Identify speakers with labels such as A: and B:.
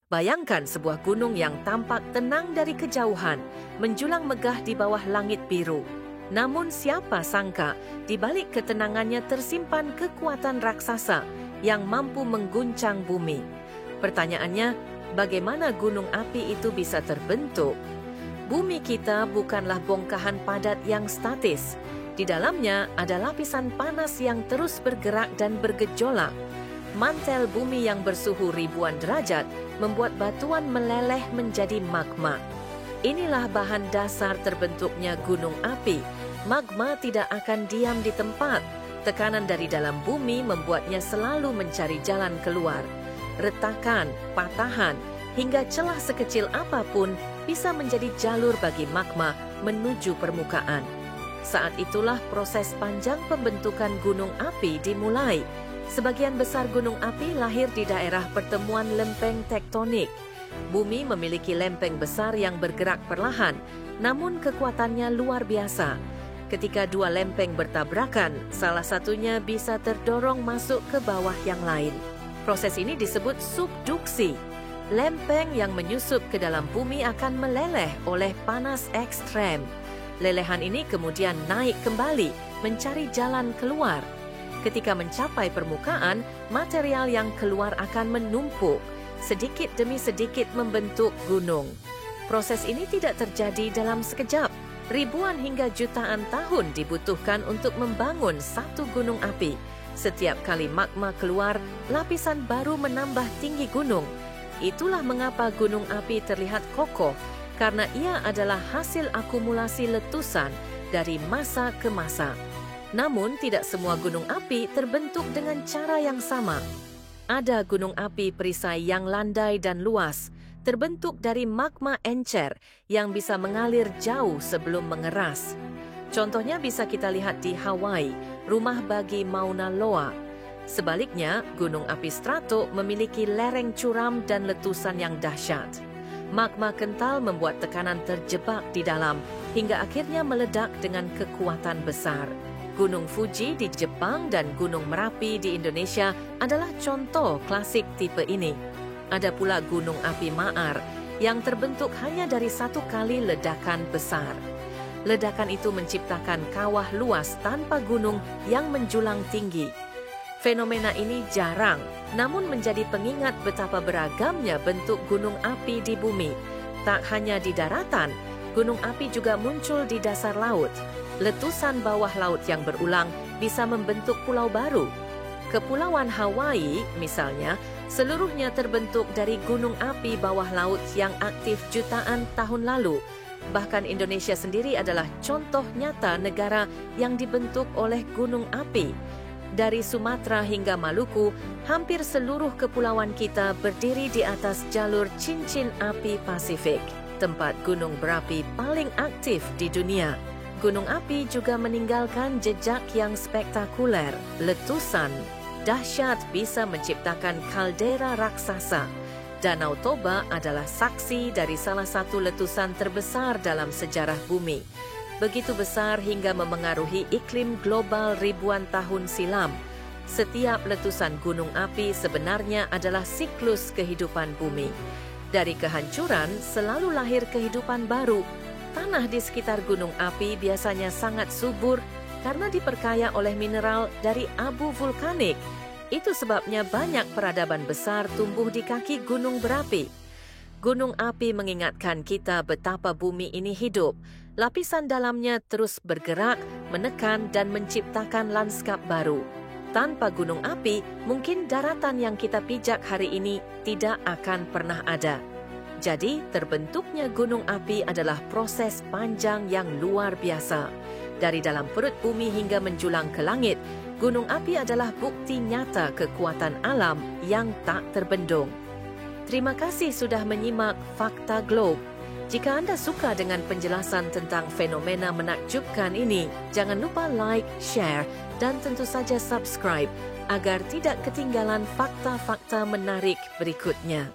A: Bayangkan sebuah gunung yang tampak tenang dari kejauhan, menjulang megah di bawah langit biru. Namun siapa sangka, di balik ketenangannya tersimpan kekuatan raksasa yang mampu mengguncang bumi. Pertanyaannya, bagaimana gunung api itu bisa terbentuk? Bumi kita bukanlah bongkahan padat yang statis. Di dalamnya ada lapisan panas yang terus bergerak dan bergejolak. Mantel bumi yang bersuhu ribuan derajat membuat batuan meleleh menjadi magma. Inilah bahan dasar terbentuknya gunung api. Magma tidak akan diam di tempat. Tekanan dari dalam bumi membuatnya selalu mencari jalan keluar. Retakan, patahan, hingga celah sekecil apapun bisa menjadi jalur bagi magma menuju permukaan. Saat itulah proses panjang pembentukan gunung api dimulai. Sebagian besar gunung api lahir di daerah pertemuan lempeng tektonik. Bumi memiliki lempeng besar yang bergerak perlahan, namun kekuatannya luar biasa. Ketika dua lempeng bertabrakan, salah satunya bisa terdorong masuk ke bawah yang lain. Proses ini disebut subduksi. Lempeng yang menyusup ke dalam bumi akan meleleh oleh panas ekstrem. Lelehan ini kemudian naik kembali, mencari jalan keluar. Ketika mencapai permukaan, material yang keluar akan menumpuk, sedikit demi sedikit membentuk gunung. Proses ini tidak terjadi dalam sekejap. Ribuan hingga jutaan tahun dibutuhkan untuk membangun satu gunung api. Setiap kali magma keluar, lapisan baru menambah tinggi gunung. Itulah mengapa gunung api terlihat kokoh, karena ia adalah hasil akumulasi letusan dari masa ke masa. Namun, tidak semua gunung api terbentuk dengan cara yang sama. Ada gunung api perisai yang landai dan luas, terbentuk dari magma encer yang bisa mengalir jauh sebelum mengeras. Contohnya bisa kita lihat di Hawaii, rumah bagi Mauna Loa. Sebaliknya, gunung api strato memiliki lereng curam dan letusan yang dahsyat. Magma kental membuat tekanan terjebak di dalam, hingga akhirnya meledak dengan kekuatan besar. Gunung Fuji di Jepang dan Gunung Merapi di Indonesia adalah contoh klasik tipe ini. Ada pula Gunung Api Maar yang terbentuk hanya dari satu kali ledakan besar. Ledakan itu menciptakan kawah luas tanpa gunung yang menjulang tinggi. Fenomena ini jarang, namun menjadi pengingat betapa beragamnya bentuk gunung api di bumi. Tak hanya di daratan, gunung api juga muncul di dasar laut. Letusan bawah laut yang berulang bisa membentuk pulau baru. Kepulauan Hawaii, misalnya, seluruhnya terbentuk dari gunung api bawah laut yang aktif jutaan tahun lalu. Bahkan Indonesia sendiri adalah contoh nyata negara yang dibentuk oleh gunung api. Dari Sumatera hingga Maluku, hampir seluruh kepulauan kita berdiri di atas jalur cincin api Pasifik, tempat gunung berapi paling aktif di dunia. Gunung api juga meninggalkan jejak yang spektakuler. Letusan dahsyat bisa menciptakan kaldera raksasa. Danau Toba adalah saksi dari salah satu letusan terbesar dalam sejarah bumi. Begitu besar hingga memengaruhi iklim global ribuan tahun silam. Setiap letusan gunung api sebenarnya adalah siklus kehidupan bumi. Dari kehancuran selalu lahir kehidupan baru. Tanah di sekitar gunung api biasanya sangat subur karena diperkaya oleh mineral dari abu vulkanik. Itu sebabnya banyak peradaban besar tumbuh di kaki gunung berapi. Gunung api mengingatkan kita betapa bumi ini hidup. Lapisan dalamnya terus bergerak, menekan dan menciptakan lanskap baru. Tanpa gunung api, mungkin daratan yang kita pijak hari ini tidak akan pernah ada. Jadi, terbentuknya gunung api adalah proses panjang yang luar biasa. Dari dalam perut bumi hingga menjulang ke langit, gunung api adalah bukti nyata kekuatan alam yang tak terbendung. Terima kasih sudah menyimak Fakta Globe. Jika Anda suka dengan penjelasan tentang fenomena menakjubkan ini, jangan lupa like, share, dan tentu saja subscribe agar tidak ketinggalan fakta-fakta menarik berikutnya.